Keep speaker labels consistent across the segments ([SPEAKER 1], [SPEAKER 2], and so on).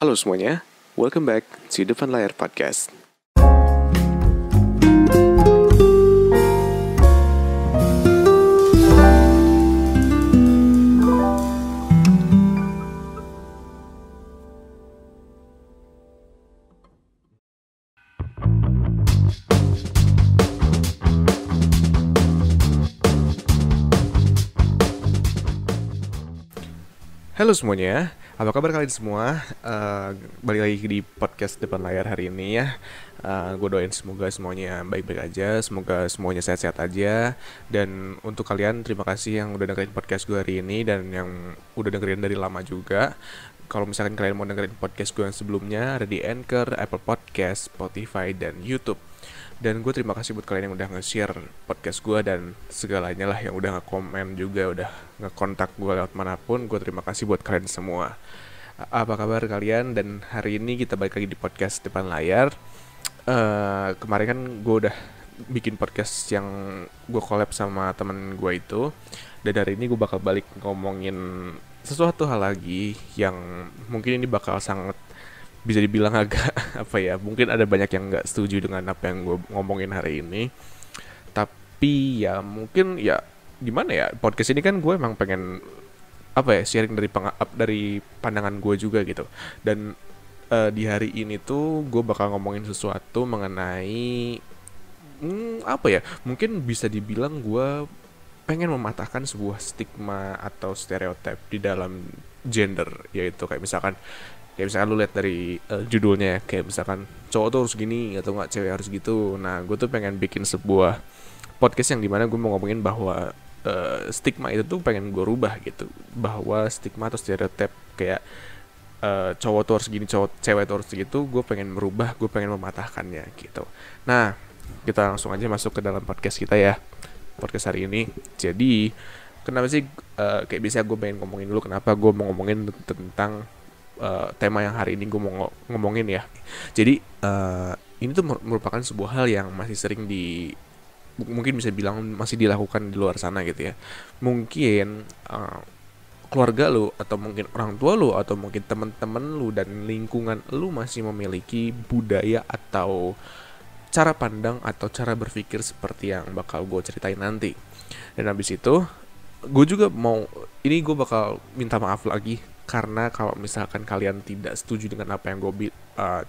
[SPEAKER 1] Halo semuanya, welcome back to Depan Layar Podcast. Halo semuanya, apa kabar kalian semua? Balik lagi di podcast Depan Layar hari ini ya. Gue doain semoga semuanya baik-baik aja, semoga semuanya sehat-sehat aja. Dan untuk kalian, terima kasih yang udah dengerin podcast gue hari ini dan yang udah dengerin dari lama juga. Kalau misalkan kalian mau dengerin podcast gue yang sebelumnya, ada di Anchor, Apple Podcast, Spotify, dan YouTube. Dan gue terima kasih buat kalian yang udah nge-share podcast gue dan segalanya lah, yang udah nge-komen juga, udah nge-kontak gue lewat manapun. Gue terima kasih buat kalian semua. Apa kabar kalian? Dan hari ini kita balik lagi di podcast Depan Layar. Kemarin kan gue udah bikin podcast yang gue collab sama temen gue itu. Dan hari ini gue bakal balik ngomongin sesuatu hal lagi yang mungkin ini bakal sangat bisa dibilang agak apa ya, mungkin ada banyak yang nggak setuju dengan apa yang gue ngomongin hari ini, tapi ya mungkin ya gimana ya, podcast ini kan gue emang pengen apa ya, sharing dari pandangan gue juga gitu. Dan di hari ini tuh gue bakal ngomongin sesuatu mengenai apa ya, mungkin bisa dibilang gue pengen mematahkan sebuah stigma atau stereotip di dalam gender, yaitu kayak misalkan lu lihat dari judulnya, kayak misalkan cowok tuh harus gini atau nggak cewek harus gitu. Nah, gue tuh pengen bikin sebuah podcast yang dimana gue mau ngomongin bahwa stigma itu tuh pengen gue rubah gitu, bahwa stigma atau stereotip kayak cowok tuh harus gini, cewek tuh harus gitu, gue pengen merubah, gue pengen mematahkannya gitu. Nah, kita langsung aja masuk ke dalam podcast kita ya, podcast hari ini. Jadi kenapa sih kayak biasa gue pengen ngomongin dulu kenapa gue mau ngomongin tentang tema yang hari ini gue mau ngomongin ya. Jadi ini tuh merupakan sebuah hal yang masih sering mungkin bisa bilang masih dilakukan di luar sana gitu ya. Mungkin keluarga lu, atau mungkin orang tua lu, atau mungkin teman-teman lu dan lingkungan lu masih memiliki budaya atau cara pandang atau cara berpikir seperti yang bakal gue ceritain nanti. Dan habis itu gue juga gue bakal minta maaf lagi, karena kalau misalkan kalian tidak setuju dengan apa yang gue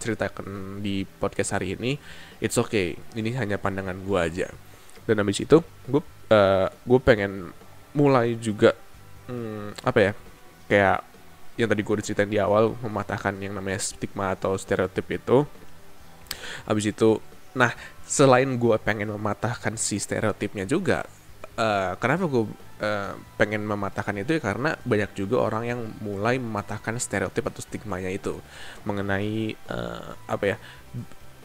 [SPEAKER 1] ceritakan di podcast hari ini, it's okay, ini hanya pandangan gue aja. Dan habis itu gue pengen mulai juga apa ya, kayak yang tadi gue ceritain di awal, mematahkan yang namanya stigma atau stereotip itu. Habis itu, nah, selain gue pengen mematahkan si stereotipnya juga, kenapa gue pengen mematahkan itu ya, karena banyak juga orang yang mulai mematahkan stereotip atau stigmanya itu mengenai apa ya,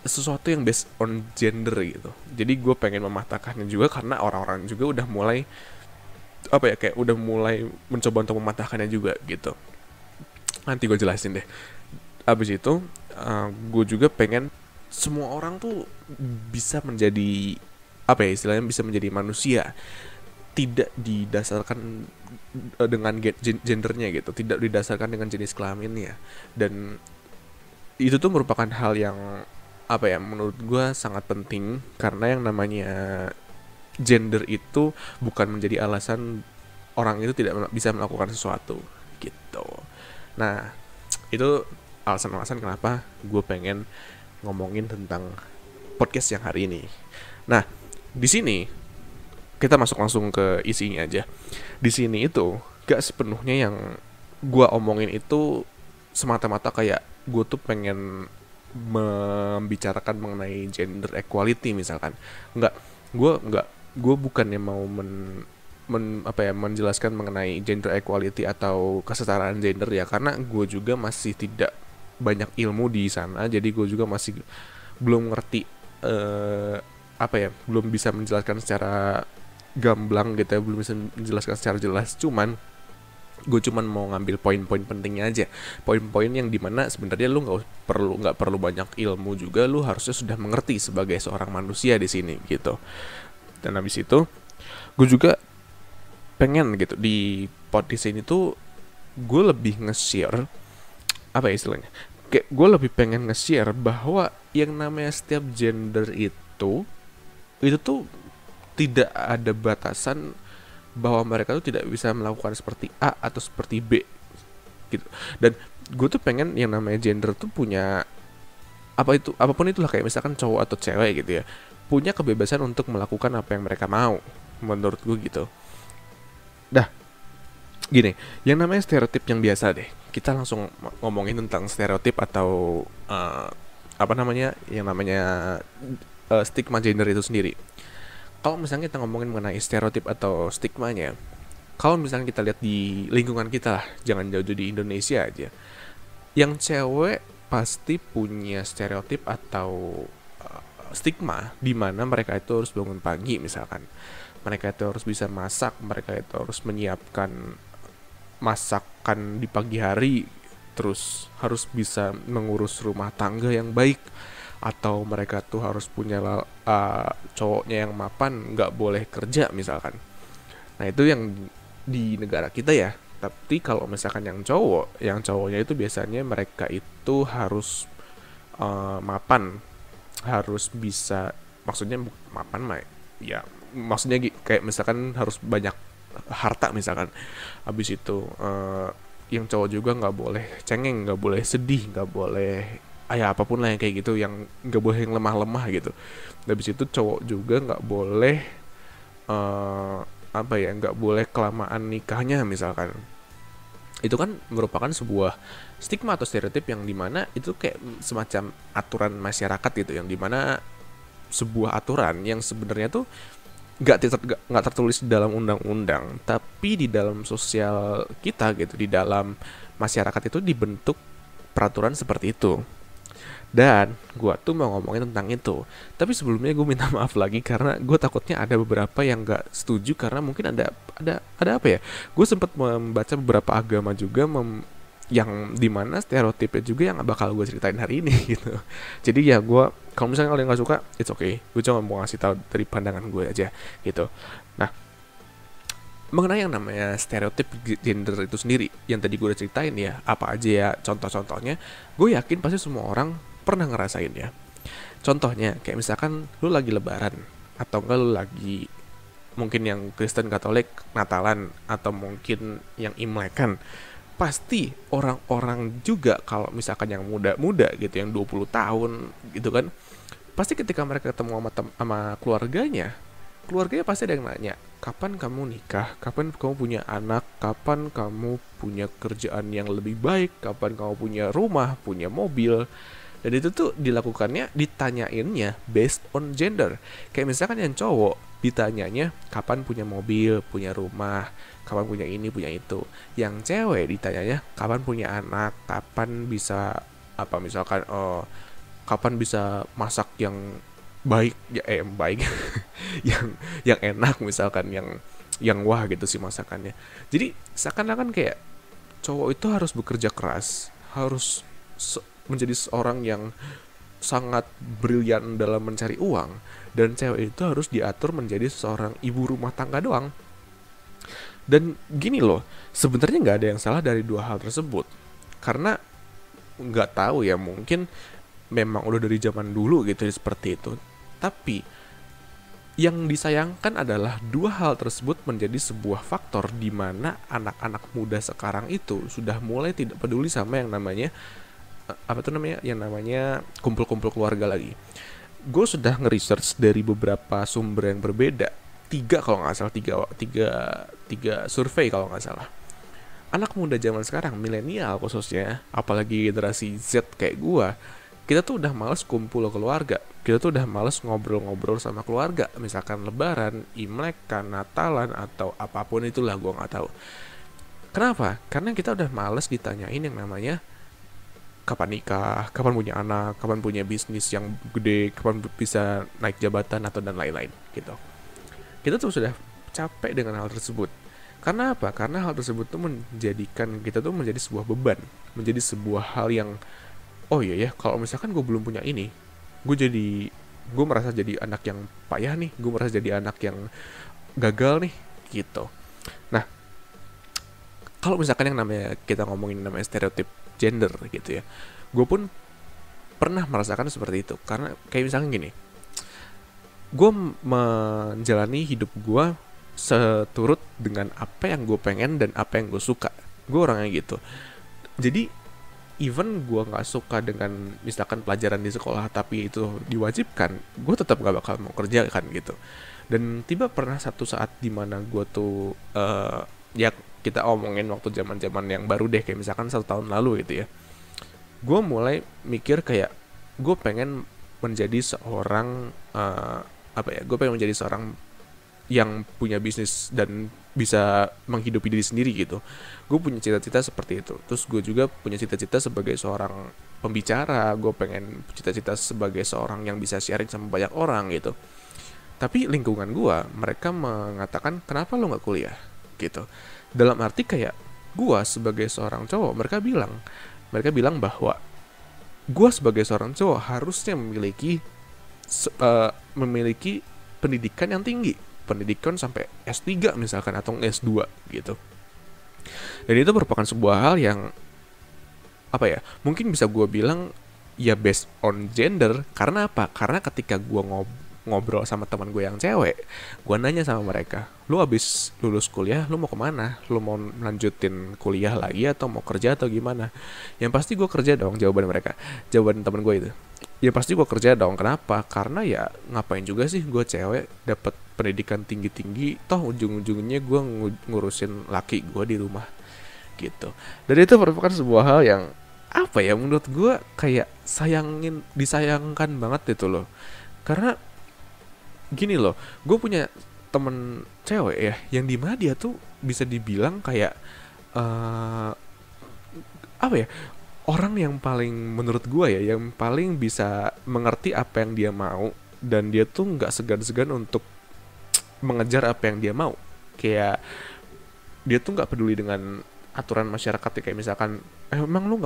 [SPEAKER 1] sesuatu yang based on gender gitu. Jadi gue pengen mematahkannya juga karena orang-orang juga udah mulai apa ya, kayak udah mulai mencoba untuk mematahkannya juga gitu. Nanti gue jelasin deh. Abis itu gue juga pengen semua orang tuh bisa menjadi apa ya, istilahnya bisa menjadi manusia, tidak didasarkan dengan gendernya gitu, tidak didasarkan dengan jenis kelaminnya. Dan itu tuh merupakan hal yang apa ya, menurut gue sangat penting, karena yang namanya gender itu bukan menjadi alasan orang itu tidak bisa melakukan sesuatu gitu. Nah, itu alasan-alasan kenapa gue pengen ngomongin tentang podcast yang hari ini. Nah, di sini kita masuk langsung ke isinya aja. Di sini itu gak sepenuhnya yang gue omongin itu semata-mata kayak gue tuh pengen membicarakan mengenai gender equality misalkan. Gue bukannya mau menjelaskan mengenai gender equality atau kesetaraan gender ya, karena gue juga masih tidak banyak ilmu di sana. Jadi gue juga masih belum ngerti belum bisa menjelaskan secara gamblang gitu ya, belum bisa menjelaskan secara jelas. Gue cuman mau ngambil poin-poin pentingnya aja, poin-poin yang dimana sebenarnya lu nggak perlu banyak ilmu juga, lu harusnya sudah mengerti sebagai seorang manusia di sini gitu. Dan habis itu gue juga pengen gitu di podcast ini tuh gue lebih nge-share apa ya istilahnya, kayak gue lebih pengen nge-share bahwa yang namanya setiap gender itu tuh tidak ada batasan bahwa mereka tuh tidak bisa melakukan seperti A atau seperti B gitu. Dan gue tuh pengen yang namanya gender tuh punya apa itu apapun itulah, kayak misalkan cowok atau cewek gitu ya, punya kebebasan untuk melakukan apa yang mereka mau, menurut gue gitu. Dah, gini, yang namanya stereotip yang biasa deh. Kita langsung ngomongin tentang stereotip atau apa namanya, yang namanya stigma gender itu sendiri. Kalau misalnya kita ngomongin mengenai stereotip atau stigmanya, kalau misalnya kita lihat di lingkungan kita lah, jangan jauh-jauh di Indonesia aja, yang cewek pasti punya stereotip atau stigma di mana mereka itu harus bangun pagi misalkan. Mereka itu harus bisa masak, mereka itu harus menyiapkan masakan di pagi hari, terus harus bisa mengurus rumah tangga yang baik, atau mereka tuh harus punya cowoknya yang mapan, nggak boleh kerja misalkan. Nah itu yang di negara kita ya. Tapi kalau misalkan yang cowoknya itu biasanya mereka itu harus mapan, harus bisa, maksudnya mapan mah ya, maksudnya kayak misalkan harus banyak harta misalkan. Habis itu yang cowok juga nggak boleh cengeng, nggak boleh sedih, nggak boleh apapun lah yang kayak gitu, yang nggak boleh yang lemah-lemah gitu. Habis itu cowok juga nggak boleh eh, apa ya, nggak boleh kelamaan nikahnya misalkan. Itu kan merupakan sebuah stigma atau stereotip yang dimana itu kayak semacam aturan masyarakat gitu, yang dimana sebuah aturan yang sebenarnya tuh nggak tertulis di dalam undang-undang, tapi di dalam sosial kita gitu, di dalam masyarakat itu dibentuk peraturan seperti itu. Dan gue tuh mau ngomongin tentang itu. Tapi sebelumnya gue minta maaf lagi karena gue takutnya ada beberapa yang nggak setuju, karena mungkin ada apa ya? Gue sempat membaca beberapa agama juga yang dimana stereotipnya juga yang bakal gue ceritain hari ini gitu. Jadi ya gue, kalau misalnya kalian nggak suka, it's okay. Gue cuma mau ngasih tahu dari pandangan gue aja gitu. Nah, mengenai yang namanya stereotip gender itu sendiri yang tadi gue udah ceritain ya, apa aja ya contoh-contohnya, gue yakin pasti semua orang pernah ngerasain ya. Contohnya kayak misalkan lu lagi lebaran, atau enggak lu lagi, mungkin yang Kristen Katolik Natalan, atau mungkin yang Imlekan, pasti orang-orang juga kalau misalkan yang muda-muda gitu, yang 20 tahun gitu kan, pasti ketika mereka ketemu sama keluarganya pasti ada yang nanya, kapan kamu nikah, kapan kamu punya anak, kapan kamu punya kerjaan yang lebih baik, kapan kamu punya rumah, punya mobil. Dan itu tuh ditanyainnya based on gender. Kayak misalkan yang cowok ditanyanya kapan punya mobil, punya rumah, kapan punya ini, punya itu. Yang cewek ditanyanya kapan punya anak, kapan bisa apa misalkan, kapan bisa masak yang baik ya, baik yang enak misalkan, yang wah gitu sih masakannya. Jadi seakan-akan kayak cowok itu harus bekerja keras, harus menjadi seorang yang sangat brilian dalam mencari uang, dan cewek itu harus diatur menjadi seorang ibu rumah tangga doang. Dan gini loh, sebenarnya nggak ada yang salah dari dua hal tersebut, karena nggak tahu ya, mungkin memang udah dari zaman dulu gitu seperti itu. Tapi yang disayangkan adalah dua hal tersebut menjadi sebuah faktor di mana anak-anak muda sekarang itu sudah mulai tidak peduli sama yang namanya apa tuh namanya, yang namanya kumpul-kumpul keluarga lagi. Gue sudah nge-research dari beberapa sumber yang berbeda, tiga kalau nggak salah, tiga survei kalau nggak salah. Anak muda zaman sekarang, milenial khususnya, apalagi generasi Z kayak gue, kita tuh udah males kumpul keluarga, kita tuh udah males ngobrol-ngobrol sama keluarga, misalkan lebaran, imlekan, natalan, atau apapun itulah, gue nggak tahu. Kenapa? Karena kita udah males ditanyain yang namanya kapan nikah, kapan punya anak, kapan punya bisnis yang gede, kapan bisa naik jabatan atau dan lain-lain gitu. Kita tuh sudah capek dengan hal tersebut. Karena apa? Karena hal tersebut tuh menjadikan kita tuh menjadi sebuah beban, menjadi sebuah hal yang, oh iya ya, kalau misalkan gue belum punya ini, gue merasa jadi anak yang payah nih, gue merasa jadi anak yang gagal nih gitu. Nah, kalau misalkan yang namanya kita ngomongin namanya stereotip gender gitu ya, gue pun pernah merasakan seperti itu. Karena kayak misalnya gini, gue menjalani hidup gue seturut dengan apa yang gue pengen dan apa yang gue suka. Gue orangnya gitu. Jadi even gue nggak suka dengan misalkan pelajaran di sekolah tapi itu diwajibkan, gue tetap gak bakal mau kerja kan gitu. Dan tiba pernah satu saat dimana gue tuh ya kita omongin waktu zaman yang baru deh, kayak misalkan 1 tahun lalu gitu ya, gue mulai mikir kayak gue pengen menjadi seorang apa ya, gue pengen menjadi seorang yang punya bisnis dan bisa menghidupi diri sendiri gitu. Gue punya cita-cita seperti itu. Terus gue juga punya cita-cita sebagai seorang pembicara. Gue pengen cita-cita sebagai seorang yang bisa sharing sama banyak orang gitu. Tapi lingkungan gue, mereka mengatakan kenapa lo nggak kuliah gitu. Dalam arti kayak gue sebagai seorang cowok, mereka bilang bahwa gue sebagai seorang cowok harusnya memiliki pendidikan yang tinggi, pendidikan sampai S3 misalkan atau S2 gitu. Dan itu merupakan sebuah hal yang apa ya, mungkin bisa gue bilang ya based on gender. Karena apa? Karena ketika gue ngobrol sama teman gue yang cewek, gue nanya sama mereka, lu abis lulus kuliah lu mau kemana? Lu mau lanjutin kuliah lagi atau mau kerja atau gimana? Yang pasti gue kerja dong, jawaban mereka, jawaban teman gue itu. Ya pasti gue kerja dong. Kenapa? Karena ya ngapain juga sih gue cewek dapat pendidikan tinggi-tinggi, toh ujung-ujungnya gue ngurusin laki gue di rumah gitu. Dan itu merupakan sebuah hal yang apa ya, menurut gue kayak disayangkan banget itu loh. Karena gini loh, gue punya temen cewek ya, yang dimana dia tuh bisa dibilang kayak apa ya, orang yang paling menurut gue ya, yang paling bisa mengerti apa yang dia mau, dan dia tuh nggak segan-segan untuk mengejar apa yang dia mau. Kayak dia tuh nggak peduli dengan aturan masyarakat ya, kayak misalkan emang lu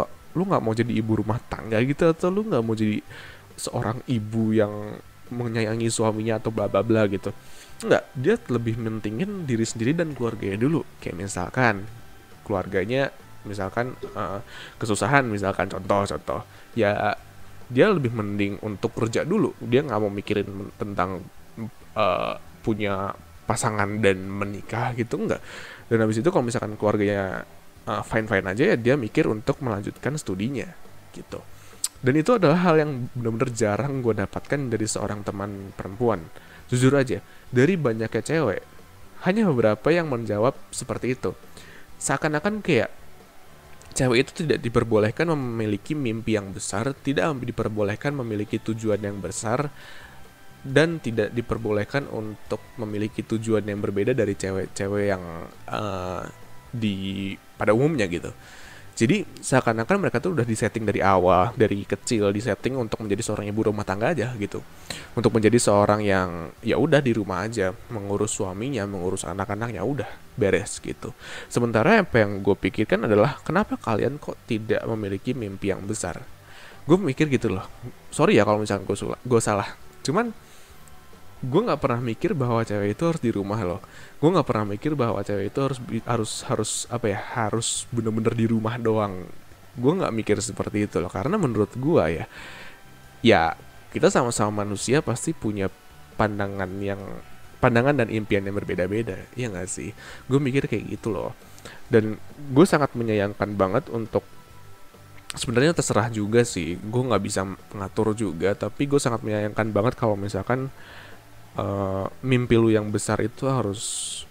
[SPEAKER 1] nggak mau jadi ibu rumah tangga gitu, atau lu nggak mau jadi seorang ibu yang menyayangi suaminya atau bla bla bla gitu. Enggak, dia lebih mentingin diri sendiri dan keluarganya dulu. Kayak misalkan keluarganya misalkan kesusahan, misalkan contoh ya, dia lebih mending untuk kerja dulu. Dia nggak mau mikirin tentang punya pasangan dan menikah gitu, enggak. Dan habis itu kalau misalkan keluarganya fine fine aja ya, dia mikir untuk melanjutkan studinya gitu. Dan itu adalah hal yang benar-benar jarang gue dapatkan dari seorang teman perempuan. Jujur aja, dari banyaknya cewek, hanya beberapa yang menjawab seperti itu. Seakan-akan kayak cewek itu tidak diperbolehkan memiliki mimpi yang besar, tidak diperbolehkan memiliki tujuan yang besar, dan tidak diperbolehkan untuk memiliki tujuan yang berbeda dari cewek-cewek yang pada umumnya gitu. Jadi seakan-akan mereka tuh udah disetting dari awal, dari kecil disetting untuk menjadi seorang ibu rumah tangga aja gitu. Untuk menjadi seorang yang ya udah di rumah aja, mengurus suaminya, mengurus anak-anaknya, udah beres gitu. Sementara apa yang gue pikirkan adalah kenapa kalian kok tidak memiliki mimpi yang besar? Gue mikir gitu loh. Sorry ya kalau misalnya gue salah. Cuman gue nggak pernah mikir bahwa cewek itu harus di rumah loh. Gue nggak pernah mikir bahwa cewek itu harus apa ya, harus bener-bener di rumah doang. Gue nggak mikir seperti itu loh, karena menurut gue ya kita sama-sama manusia pasti punya pandangan dan impian yang berbeda-beda, ya nggak sih? Gue mikir kayak gitu loh. Dan gue sangat menyayangkan banget untuk, sebenarnya terserah juga sih, gue nggak bisa mengatur juga, tapi gue sangat menyayangkan banget kalau misalkan mimpi lu yang besar itu harus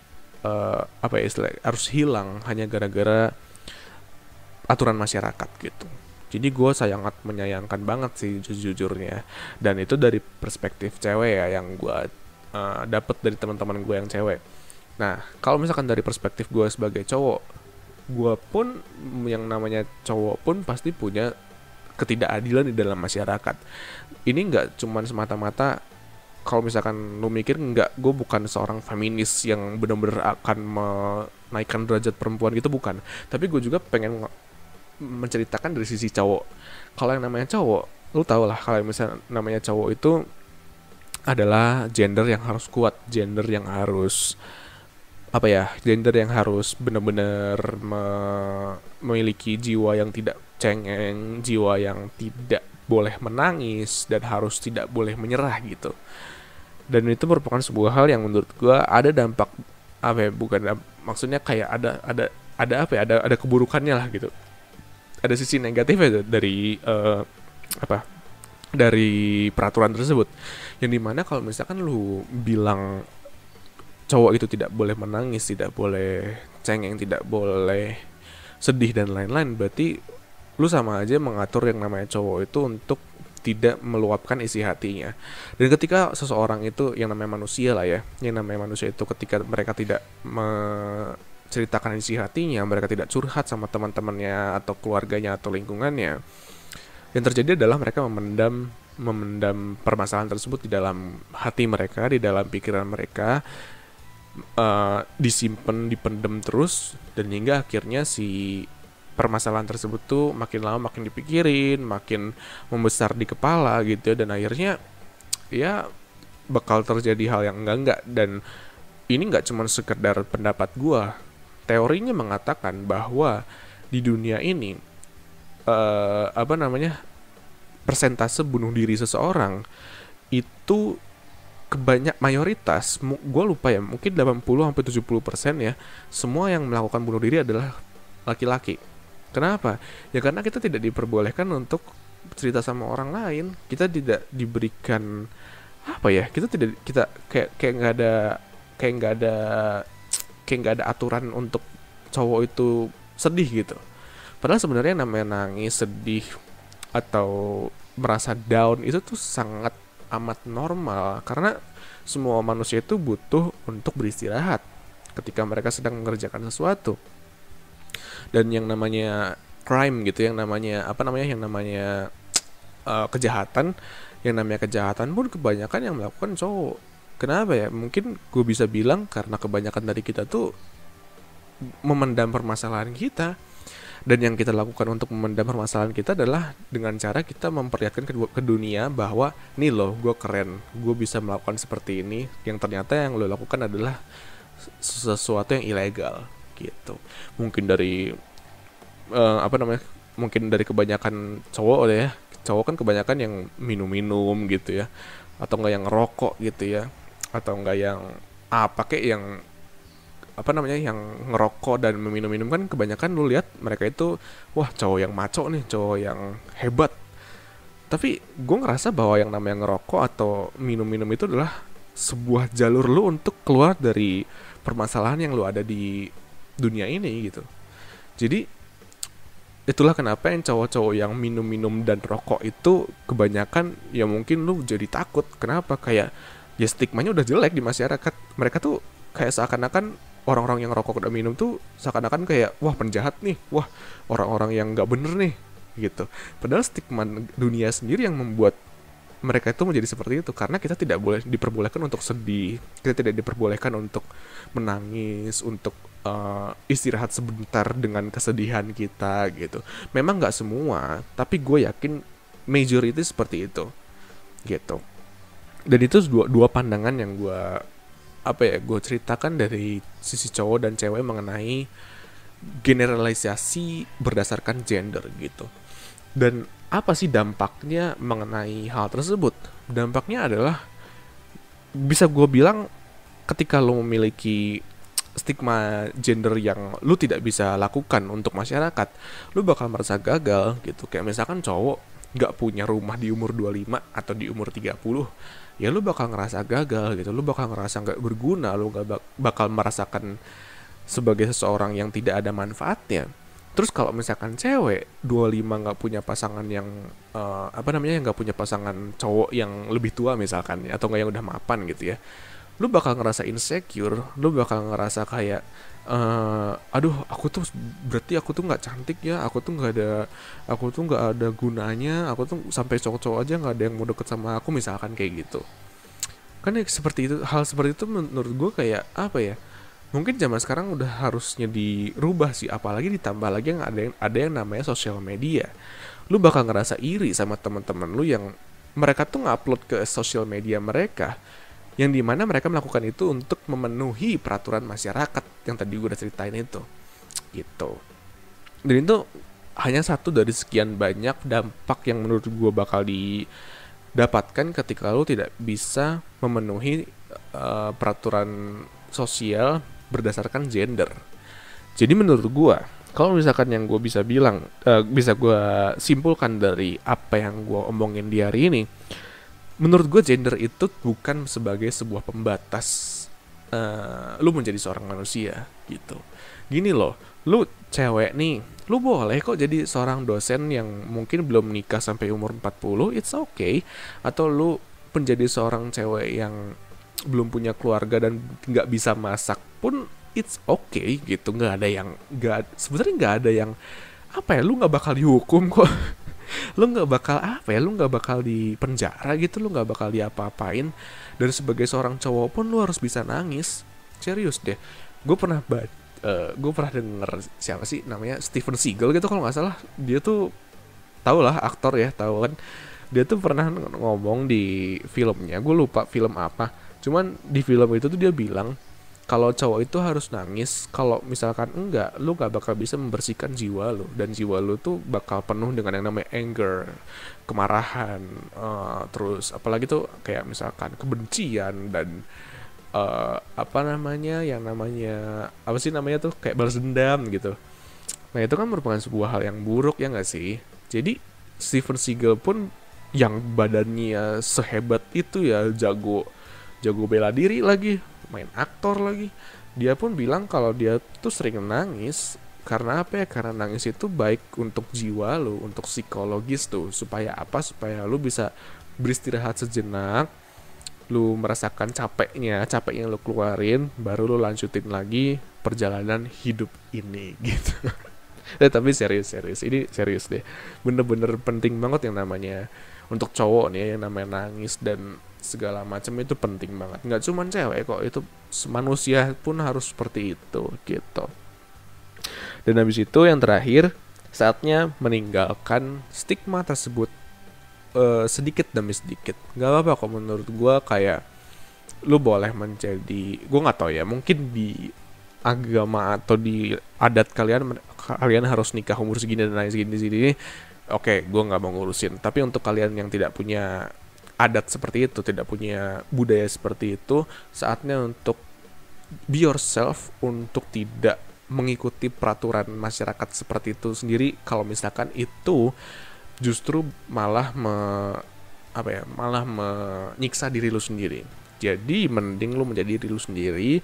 [SPEAKER 1] apa ya istilahnya, harus hilang hanya gara-gara aturan masyarakat gitu. Jadi gue sangat menyayangkan banget sih jujurnya. Dan itu dari perspektif cewek ya, yang gue dapet dari teman-teman gue yang cewek. Nah kalau misalkan dari perspektif gue sebagai cowok, gue pun yang namanya cowok pun pasti punya ketidakadilan di dalam masyarakat. Ini nggak cuman semata-mata kalau misalkan lu mikir nggak, gue bukan seorang feminis yang benar-benar akan menaikkan derajat perempuan gitu, bukan. Tapi gue juga pengen menceritakan dari sisi cowok. Kalau yang namanya cowok, lu tau lah kalau misalnya namanya cowok itu adalah gender yang harus kuat, gender yang harus apa ya, gender yang harus benar-benar memiliki jiwa yang tidak cengeng, jiwa yang tidak boleh menangis dan harus tidak boleh menyerah gitu. Dan itu merupakan sebuah hal yang menurut gua ada dampak, apa ya, bukan maksudnya kayak ada apa ya, ada keburukannya lah gitu. Ada sisi negatifnya dari apa, dari peraturan tersebut, yang dimana kalau misalkan lu bilang cowok itu tidak boleh menangis, tidak boleh cengeng, tidak boleh sedih dan lain-lain, berarti lu sama aja mengatur yang namanya cowok itu untuk tidak meluapkan isi hatinya. Dan ketika seseorang itu, yang namanya manusia lah ya, yang namanya manusia itu ketika mereka tidak menceritakan isi hatinya, mereka tidak curhat sama teman-temannya atau keluarganya atau lingkungannya, yang terjadi adalah mereka memendam permasalahan tersebut di dalam hati mereka, di dalam pikiran mereka, disimpan, dipendam terus, dan hingga akhirnya si permasalahan tersebut tuh makin lama makin dipikirin, makin membesar di kepala gitu ya, dan akhirnya ya bakal terjadi hal yang enggak. Dan ini nggak cuma sekedar pendapat gua, teorinya mengatakan bahwa di dunia ini apa namanya, persentase bunuh diri seseorang itu mayoritas, gue lupa ya, mungkin 80-70% ya, semua yang melakukan bunuh diri adalah laki-laki. Kenapa? Ya karena kita tidak diperbolehkan untuk cerita sama orang lain. Kita tidak diberikan, apa ya? Kita kayak nggak ada kayak nggak ada kayak nggak ada aturan untuk cowok itu sedih gitu. Padahal sebenarnya namanya nangis, sedih, atau merasa down itu tuh sangat amat normal, karena semua manusia itu butuh untuk beristirahat ketika mereka sedang mengerjakan sesuatu. Dan yang namanya crime gitu, yang namanya apa namanya, yang namanya kejahatan, yang namanya kejahatan pun kebanyakan yang melakukan cowok. Kenapa ya? Mungkin gue bisa bilang karena kebanyakan dari kita tuh memendam permasalahan kita. Dan yang kita lakukan untuk memendam permasalahan kita adalah dengan cara kita memperlihatkan ke dunia bahwa nih loh, gue keren, gue bisa melakukan seperti ini, yang ternyata yang lo lakukan adalah sesuatu yang ilegal gitu. Mungkin dari apa namanya, mungkin dari kebanyakan cowok ya, cowok kan kebanyakan yang minum-minum gitu ya, atau enggak yang ngerokok gitu ya, atau enggak yang apa kayak yang apa namanya, yang ngerokok dan meminum-minum. Kan kebanyakan lu lihat mereka itu, wah cowok yang maco nih, cowok yang hebat. Tapi gue ngerasa bahwa yang namanya ngerokok atau minum-minum itu adalah sebuah jalur lu untuk keluar dari permasalahan yang lu ada di dunia ini gitu. Jadi itulah kenapa yang cowok-cowok yang minum-minum dan rokok itu kebanyakan ya mungkin lu jadi takut. Kenapa? Kayak ya stigmanya udah jelek di masyarakat. Mereka tuh kayak seakan-akan orang-orang yang rokok dan minum tuh seakan-akan kayak wah penjahat nih, wah orang-orang yang nggak bener nih gitu. Padahal stigma dunia sendiri yang membuat mereka itu menjadi seperti itu, karena kita tidak boleh diperbolehkan untuk sedih, kita tidak diperbolehkan untuk menangis, untuk istirahat sebentar dengan kesedihan kita gitu. Memang nggak semua, tapi gue yakin majority seperti itu gitu. Dan itu dua pandangan yang gue ceritakan dari sisi cowok dan cewek mengenai generalisasi berdasarkan gender gitu. Dan apa sih dampaknya mengenai hal tersebut? Dampaknya adalah, bisa gue bilang, ketika lo memiliki stigma gender yang lo tidak bisa lakukan untuk masyarakat, lo bakal merasa gagal gitu. Kayak misalkan cowok gak punya rumah di umur 25 atau di umur 30, ya lu bakal ngerasa gagal gitu, lu bakal ngerasa gak berguna, lu gak bakal merasakan sebagai seseorang yang tidak ada manfaatnya. Terus kalau misalkan cewek 25 gak punya pasangan yang apa namanya, yang gak punya pasangan cowok yang lebih tua misalkan, atau gak yang udah mapan gitu ya, lu bakal ngerasa insecure, lu bakal ngerasa kayak aduh berarti aku tuh nggak cantik ya, aku tuh nggak ada gunanya, aku tuh sampai cowok-cowok aja nggak ada yang mau deket sama aku misalkan, kayak gitu kan ya. Seperti itu, hal seperti itu menurut gue kayak apa ya, mungkin zaman sekarang udah harusnya dirubah sih, apalagi ditambah lagi yang ada yang namanya sosial media. Lu bakal ngerasa iri sama teman-teman lu yang mereka tuh ngupload ke sosial media mereka yang dimana mereka melakukan itu untuk memenuhi peraturan masyarakat yang tadi gue udah ceritain itu gitu. Dan itu hanya satu dari sekian banyak dampak yang menurut gue bakal didapatkan ketika lo tidak bisa memenuhi peraturan sosial berdasarkan gender. Jadi menurut gue, kalau misalkan yang gue bisa bilang, bisa gue simpulkan dari apa yang gue omongin di hari ini, menurut gue gender itu bukan sebagai sebuah pembatas lu menjadi seorang manusia gitu. Gini loh, lu cewek nih, lu boleh kok jadi seorang dosen yang mungkin belum nikah sampai umur 40, it's okay. Atau lu menjadi seorang cewek yang belum punya keluarga dan nggak bisa masak pun it's okay gitu. Nggak ada yang sebenarnya nggak ada yang apa ya, lu nggak bakal dihukum kok. Lu nggak bakal apa ya, lu nggak bakal di penjara gitu, lu nggak bakal diapa-apain. Dan sebagai seorang cowok pun lu harus bisa nangis, serius deh. Gue pernah denger siapa sih namanya, Steven Seagal gitu kalau nggak salah. Dia tuh tau lah, aktor ya, tau kan. Dia tuh pernah ngomong di filmnya, gue lupa film apa, cuman di film itu tuh dia bilang kalau cowok itu harus nangis, kalau misalkan enggak, lu gak bakal bisa membersihkan jiwa lu. Dan jiwa lu tuh bakal penuh dengan yang namanya anger, kemarahan, terus apalagi tuh kayak misalkan kebencian dan apa sih namanya tuh, kayak balas dendam gitu. Nah itu kan merupakan sebuah hal yang buruk ya gak sih? Jadi Steven Seagal pun yang badannya sehebat itu ya, jago bela diri lagi, main aktor lagi, dia pun bilang kalau dia tuh sering nangis karena apa ya, karena nangis itu baik untuk jiwa lu, untuk psikologis tuh, supaya apa, supaya lu bisa beristirahat sejenak, lu merasakan capek yang lu keluarin, baru lu lanjutin lagi perjalanan hidup ini gitu. Tapi serius ini serius deh, bener-bener penting banget yang namanya untuk cowok nih, yang namanya nangis dan segala macam itu penting banget. Nggak cuma cewek kok, itu manusia pun harus seperti itu gitu. Dan habis itu yang terakhir, saatnya meninggalkan stigma tersebut sedikit demi sedikit. Nggak apa-apa kok menurut gue, kayak lu boleh menjadi, gue nggak tahu ya, mungkin di agama atau di adat kalian harus nikah umur segini dan lain segini. Oke, gue nggak mau ngurusin. Tapi untuk kalian yang tidak punya adat seperti itu, tidak punya budaya seperti itu, saatnya untuk be yourself, untuk tidak mengikuti peraturan masyarakat seperti itu sendiri. Kalau misalkan itu justru malah menyiksa diri lu sendiri. Jadi mending lu menjadi diri lu sendiri,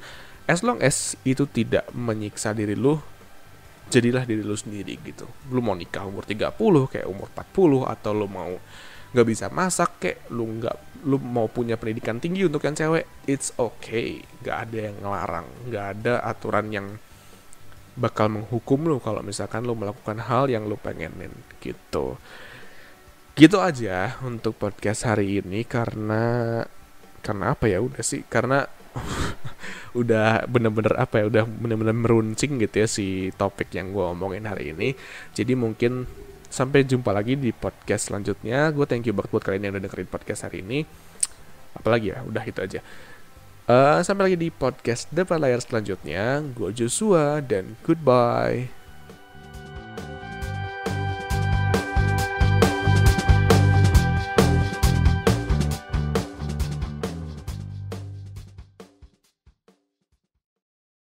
[SPEAKER 1] as long as itu tidak menyiksa diri lu. Jadilah diri lu sendiri gitu. Lu mau nikah umur 30 kayak umur 40, atau lu mau nggak bisa masak kayak lu mau punya pendidikan tinggi untuk yang cewek, it's okay. Nggak ada yang ngelarang, nggak ada aturan yang bakal menghukum lu kalau misalkan lu melakukan hal yang lu pengenin gitu. Gitu aja untuk podcast hari ini, karena apa ya, udah sih, karena udah bener-bener meruncing gitu ya si topik yang gue omongin hari ini. Jadi mungkin sampai jumpa lagi di podcast selanjutnya. Gue thank you banget buat kalian yang udah dengerin podcast hari ini. Apalagi ya, udah itu aja. Sampai lagi di podcast depan layar selanjutnya. Gue Joshua dan goodbye.